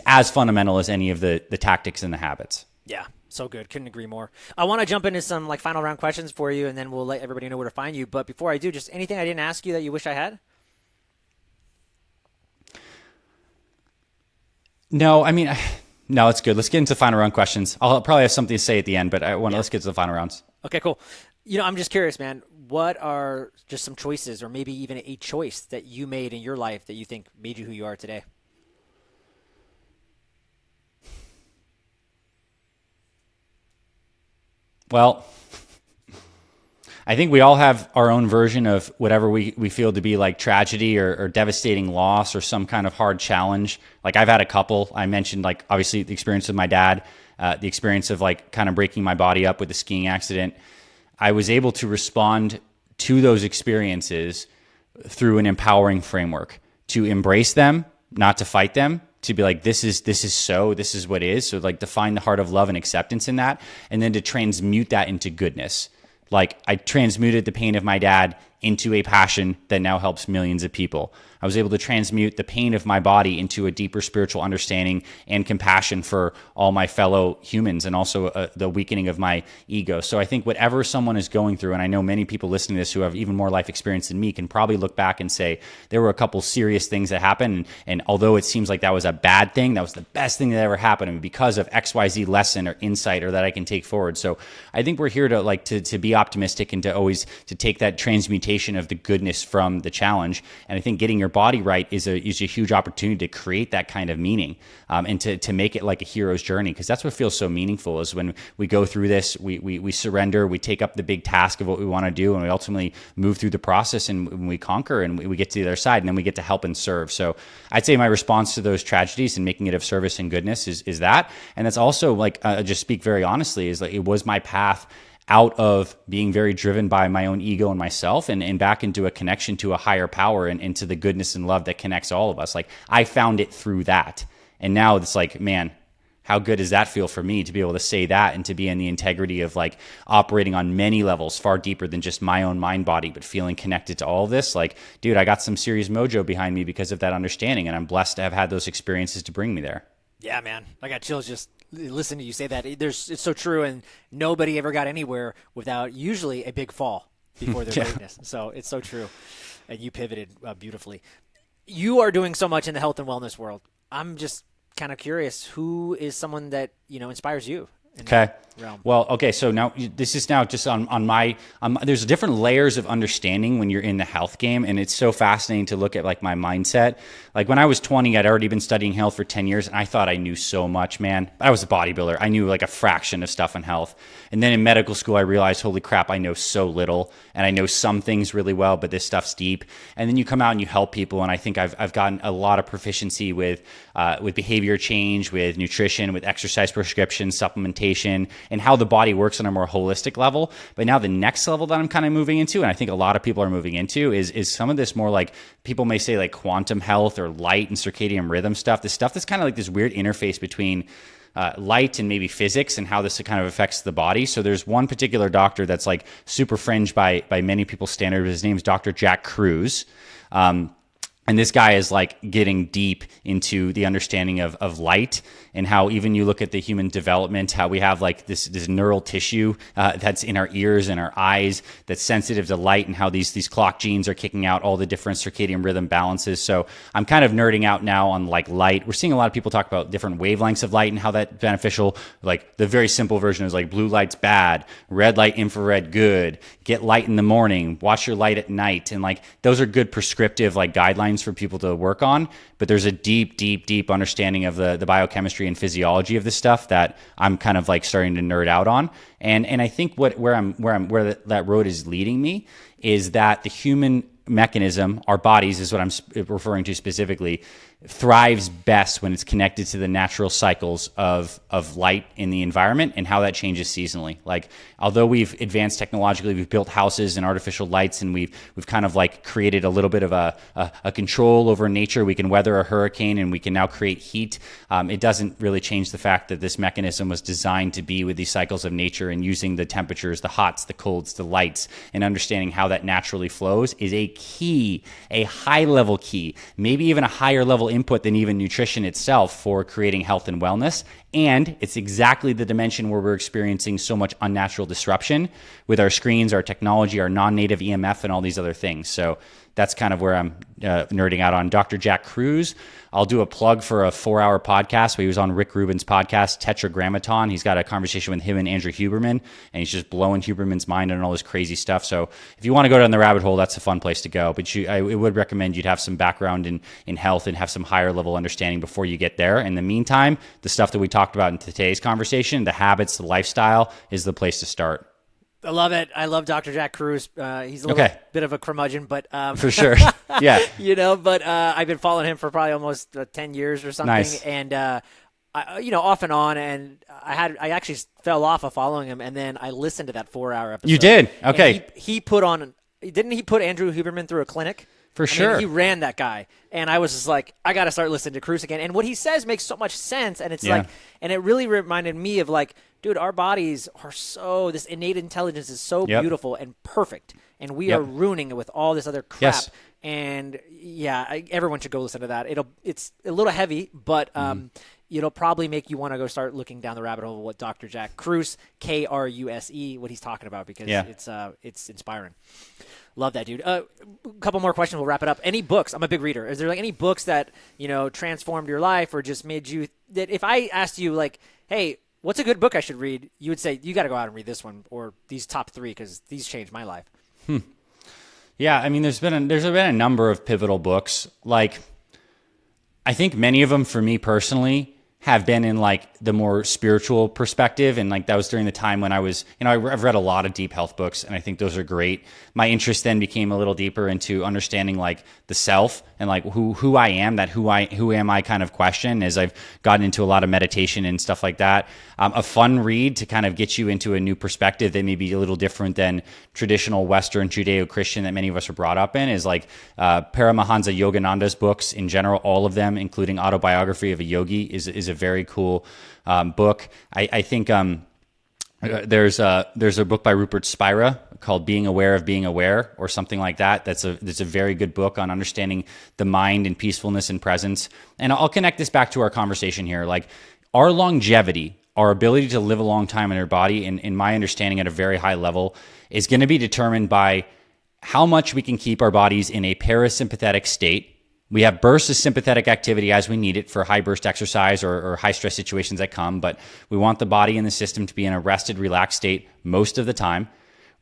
as fundamental as any of the tactics and the habits. Yeah. So good. Couldn't agree more. I want to jump into some like final round questions for you, and then we'll let everybody know where to find you. But before I do, just anything I didn't ask you that you wish I had? No, I mean, no, it's good. Let's get into the final round questions. I'll probably have something to say at the end, but let's get to the final rounds. Okay, cool. I'm just curious, man, what are just some choices or maybe even a choice that you made in your life that you think made you who you are today? Well, I think we all have our own version of whatever we feel to be like tragedy or devastating loss or some kind of hard challenge. Like I've had a couple. I mentioned like obviously the experience with my dad, the experience of like kind of breaking my body up with the skiing accident. I was able to respond to those experiences through an empowering framework, to embrace them, not to fight them, to be like, this is what is. So like to find the heart of love and acceptance in that, and then to transmute that into goodness. Like I transmuted the pain of my dad into a passion that now helps millions of people. I was able to transmute the pain of my body into a deeper spiritual understanding and compassion for all my fellow humans, and also the weakening of my ego. So I think whatever someone is going through, and I know many people listening to this who have even more life experience than me can probably look back and say, there were a couple serious things that happened. And although it seems like that was a bad thing, that was the best thing that ever happened to me because of XYZ lesson or insight or that I can take forward. So I think we're here to be optimistic and to take that transmutation of the goodness from the challenge. And I think getting your body right is a huge opportunity to create that kind of meaning, and to make it like a hero's journey, because that's what feels so meaningful is when we go through this, we surrender, we take up the big task of what we want to do, and we ultimately move through the process and we conquer and we get to the other side, and then we get to help and serve. So I'd say my response to those tragedies and making it of service and goodness is that. And that's also like, just speak very honestly, is like it was my path out of being very driven by my own ego and myself, and back into a connection to a higher power and into the goodness and love that connects all of us. Like I found it through that. And now it's like, man, how good does that feel for me to be able to say that and to be in the integrity of like operating on many levels far deeper than just my own mind body, but feeling connected to all of this. Like, dude, I got some serious mojo behind me because of that understanding. And I'm blessed to have had those experiences to bring me there. Yeah, man. I got chills just listening to you say that. It's so true, and nobody ever got anywhere without usually a big fall before their greatness. So it's so true, and you pivoted beautifully. You are doing so much in the health and wellness world. I'm just kind of curious, who is someone that inspires you? Okay. Well, okay. So now this is now just on my, there's different layers of understanding when you're in the health game. And it's so fascinating to look at like my mindset. Like when I was 20, I'd already been studying health for 10 years and I thought I knew so much, man. I was a bodybuilder. I knew like a fraction of stuff in health. And then in medical school, I realized, holy crap, I know so little, and I know some things really well, but this stuff's deep. And then you come out and you help people. And I think I've gotten a lot of proficiency with behavior change, with nutrition, with exercise prescription, supplementation, and how the body works on a more holistic level. But now the next level that I'm kind of moving into, and I think a lot of people are moving into, is some of this more like, people may say like quantum health or light and circadian rhythm stuff, this stuff that's kind of like this weird interface between light and maybe physics and how this kind of affects the body. So there's one particular doctor that's like super fringed by many people's standards. His name's Dr. Jack Kruse. And this guy is like getting deep into the understanding of light, and how even you look at the human development, how we have like this neural tissue that's in our ears and our eyes that's sensitive to light, and how these clock genes are kicking out all the different circadian rhythm balances. So I'm kind of nerding out now on like light. We're seeing a lot of people talk about different wavelengths of light and how that's beneficial. Like the very simple version is like blue light's bad, red light, infrared good, get light in the morning, watch your light at night. And like those are good prescriptive like guidelines for people to work on. But there's a deep understanding of the biochemistry and physiology of this stuff that I'm kind of like starting to nerd out on. And I think where that road is leading me is that the human mechanism, our bodies is what I'm referring to specifically, thrives best when it's connected to the natural cycles of light in the environment and how that changes seasonally. Like, although we've advanced technologically, we've built houses and artificial lights, and we've kind of like created a little bit of a control over nature. We can weather a hurricane and we can now create heat. It doesn't really change the fact that this mechanism was designed to be with these cycles of nature, and using the temperatures, the hots, the colds, the lights, and understanding how that naturally flows is a key, a high level key, maybe even a higher level input than even nutrition itself for creating health and wellness. And it's exactly the dimension where we're experiencing so much unnatural disruption with our screens, our technology, our non-native EMF, and all these other things. So that's kind of where I'm nerding out on Dr. Jack Kruse. I'll do a plug for a 4-hour podcast where he was on Rick Rubin's podcast, Tetragrammaton. He's got a conversation with him and Andrew Huberman, and he's just blowing Huberman's mind on all this crazy stuff. So if you want to go down the rabbit hole, that's a fun place to go. But I would recommend you'd have some background in health and have some higher level understanding before you get there. In the meantime, the stuff that we talked about in today's conversation, the habits, the lifestyle, is the place to start. I love it. I love Dr. Jack Kruse. He's a little bit of a curmudgeon, but for sure, yeah. But I've been following him for probably almost 10 years or something, nice. And off and on. And I actually fell off of following him, and then I listened to that 4-hour episode. You did? Okay. He put on. Didn't he put Andrew Huberman through a clinic? For sure. He ran that guy. And I was just like, I got to start listening to Cruz again. And what he says makes so much sense. And it's like, and it really reminded me of like, dude, our bodies are so, this innate intelligence is so beautiful and perfect. And we are ruining it with all this other crap. Yes. And everyone should go listen to that. It's a little heavy, but it'll probably make you want to go start looking down the rabbit hole of what Dr. Jack Kruse, Kruse, what he's talking about, because it's inspiring. Love that, dude. A couple more questions. We'll wrap it up. Any books? I'm a big reader. Is there like any books that, transformed your life or just made you, that if I asked you like, hey, what's a good book I should read? You would say, you got to go out and read this one or these top 3 because these changed my life. Yeah. I mean, there's been a number of pivotal books. Like, I think many of them for me personally have been in like the more spiritual perspective. And like that was during the time when I was, I've read a lot of deep health books and I think those are great. My interest then became a little deeper into understanding like the self and like who I am, that who am I kind of question, as I've gotten into a lot of meditation and stuff like that. A fun read to kind of get you into a new perspective that may be a little different than traditional Western Judeo-Christian that many of us are brought up in is like Paramahansa Yogananda's books in general, all of them, including Autobiography of a Yogi is a very cool book. I think there's a book by Rupert Spira called Being Aware of Being Aware or something like that. That's a very good book on understanding the mind and peacefulness and presence. And I'll connect this back to our conversation here. Like our longevity, our ability to live a long time in our body, in my understanding at a very high level, is going to be determined by how much we can keep our bodies in a parasympathetic state. We have bursts of sympathetic activity as we need it for high burst exercise or high stress situations that come, but we want the body and the system to be in a rested, relaxed state most of the time.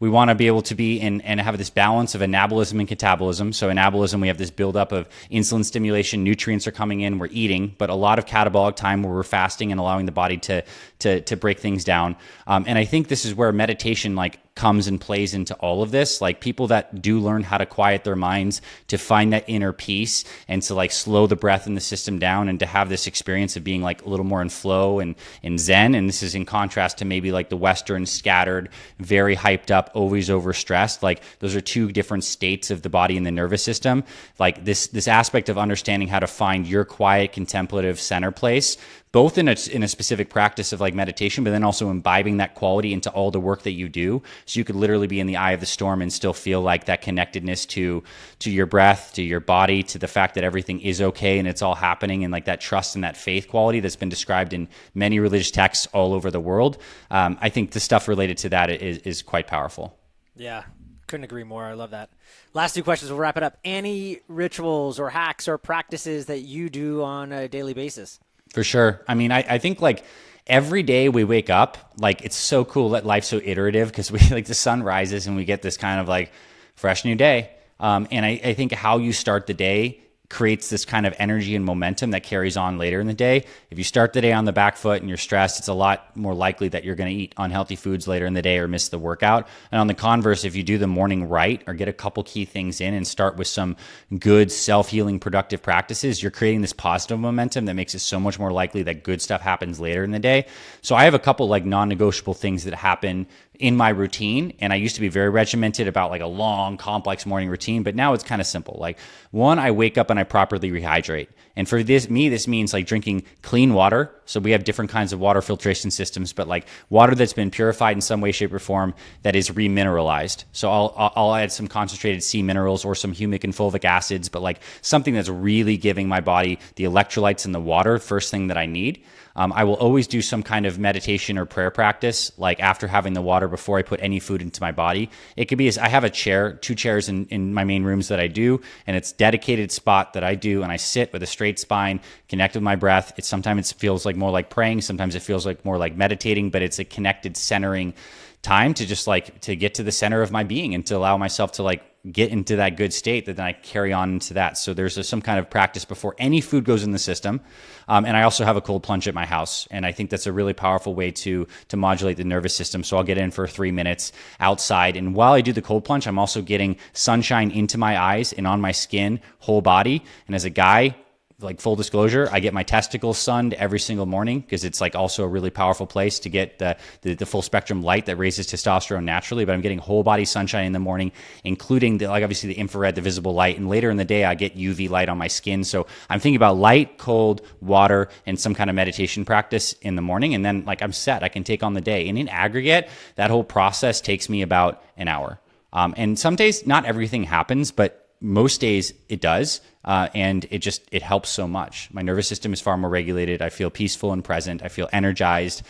We want to be able to be in and have this balance of anabolism and catabolism. So anabolism, we have this buildup of insulin stimulation, nutrients are coming in, we're eating, but a lot of catabolic time where we're fasting and allowing the body to break things down. And I think this is where meditation like comes and plays into all of this. Like people that do learn how to quiet their minds, to find that inner peace and to like slow the breath in the system down and to have this experience of being like a little more in flow and in Zen. And this is in contrast to maybe like the Western scattered, very hyped up, always overstressed. Like those are two different states of the body and the nervous system. Like this aspect of understanding how to find your quiet, contemplative center place, both in a specific practice of like meditation, but then also imbibing that quality into all the work that you do. So you could literally be in the eye of the storm and still feel like that connectedness to your breath, to your body, to the fact that everything is okay and it's all happening, and like that trust and that faith quality that's been described in many religious texts all over the world. I think the stuff related to that is quite powerful. Yeah, couldn't agree more. I love that. Last 2 questions, we'll wrap it up. Any rituals or hacks or practices that you do on a daily basis? For sure. I mean, I think like every day we wake up, like it's so cool that life's so iterative because we like the sun rises and we get this kind of like fresh new day. And I think how you start the day creates this kind of energy and momentum that carries on later in the day. If you start the day on the back foot and you're stressed, it's a lot more likely that you're going to eat unhealthy foods later in the day or miss the workout. And on the converse, if you do the morning right or get a couple key things in and start with some good self-healing productive practices, you're creating this positive momentum that makes it so much more likely that good stuff happens later in the day. So I have a couple like non-negotiable things that happen in my routine. And I used to be very regimented about like a long, complex morning routine, but now it's kind of simple. Like one, I wake up and I properly rehydrate. And for this means like drinking clean water. So we have different kinds of water filtration systems, but like water that's been purified in some way, shape, or form that is remineralized. So I'll add some concentrated C minerals or some humic and fulvic acids, but like something that's really giving my body the electrolytes in the water, first thing that I need. I will always do some kind of meditation or prayer practice, like after having the water before I put any food into my body. It could be, I have a chair, 2 chairs in my main rooms that I do, and it's dedicated spot that I do, and I sit with a straight spine, connect with my breath. Sometimes it feels like more like praying, sometimes it feels like more like meditating, but it's a connected centering time to just like to get to the center of my being and to allow myself to like get into that good state that then I carry on into that. So there's some kind of practice before any food goes in the system. And I also have a cold plunge at my house. And I think that's a really powerful way to modulate the nervous system. So I'll get in for 3 minutes outside. And while I do the cold plunge, I'm also getting sunshine into my eyes and on my skin, whole body. And as a guy, like full disclosure, I get my testicles sunned every single morning because it's like also a really powerful place to get the full spectrum light that raises testosterone naturally. But I'm getting whole body sunshine in the morning, including like obviously the infrared, the visible light. And later in the day, I get UV light on my skin. So I'm thinking about light, cold, water, and some kind of meditation practice in the morning. And then like I'm set, I can take on the day. And in aggregate, that whole process takes me about an hour. And some days, not everything happens, but most days it does. And it helps so much. My nervous system is far more regulated. I feel peaceful and present. I feel energized.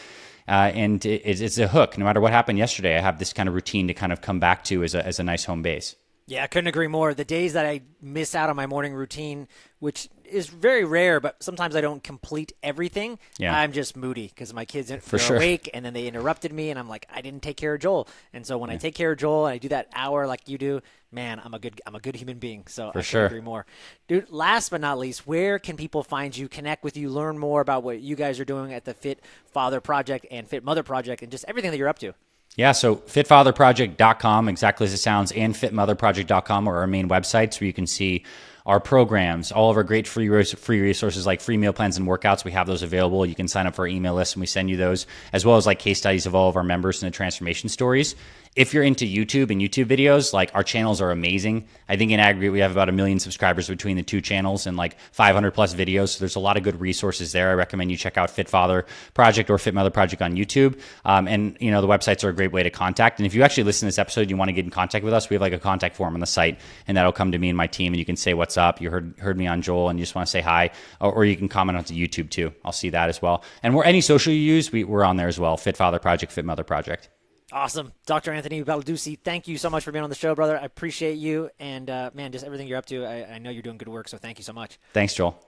And it's a hook. No matter what happened yesterday, I have this kind of routine to kind of come back to as a nice home base. Yeah, I couldn't agree more. The days that I miss out on my morning routine, which is very rare, but sometimes I don't complete everything. Yeah. I'm just moody because my kids are awake, and then they interrupted me, and I'm like, I didn't take care of Joel. And so when I take care of Joel and I do that hour like you do, man, I'm a good human being. So I couldn't agree more. Dude, last but not least, where can people find you, connect with you, learn more about what you guys are doing at the Fit Father Project and Fit Mother Project and just everything that you're up to? Yeah, so fitfatherproject.com, exactly as it sounds, and fitmotherproject.com are our main websites where you can see our programs, all of our great free resources like free meal plans and workouts. We have those available. You can sign up for our email list and we send you those, as well as like case studies of all of our members and the transformation stories. If you're into YouTube and YouTube videos, like our channels are amazing. I think in aggregate, we have about 1 million subscribers between the two channels and like 500 plus videos. So there's a lot of good resources there. I recommend you check out Fit Father Project or Fit Mother Project on YouTube. And the websites are a great way to contact. And if you actually listen to this episode, and you want to get in contact with us, we have like a contact form on the site, and that'll come to me and my team, and you can say what's up. You heard me on Joel and you just want to say hi, or you can comment onto YouTube too. I'll see that as well. And any social you use, we're on there as well. Fit Father Project, Fit Mother Project. Awesome. Dr. Anthony Balduzzi, thank you so much for being on the show, brother. I appreciate you. And, man, just everything you're up to. I know you're doing good work, so thank you so much. Thanks, Joel.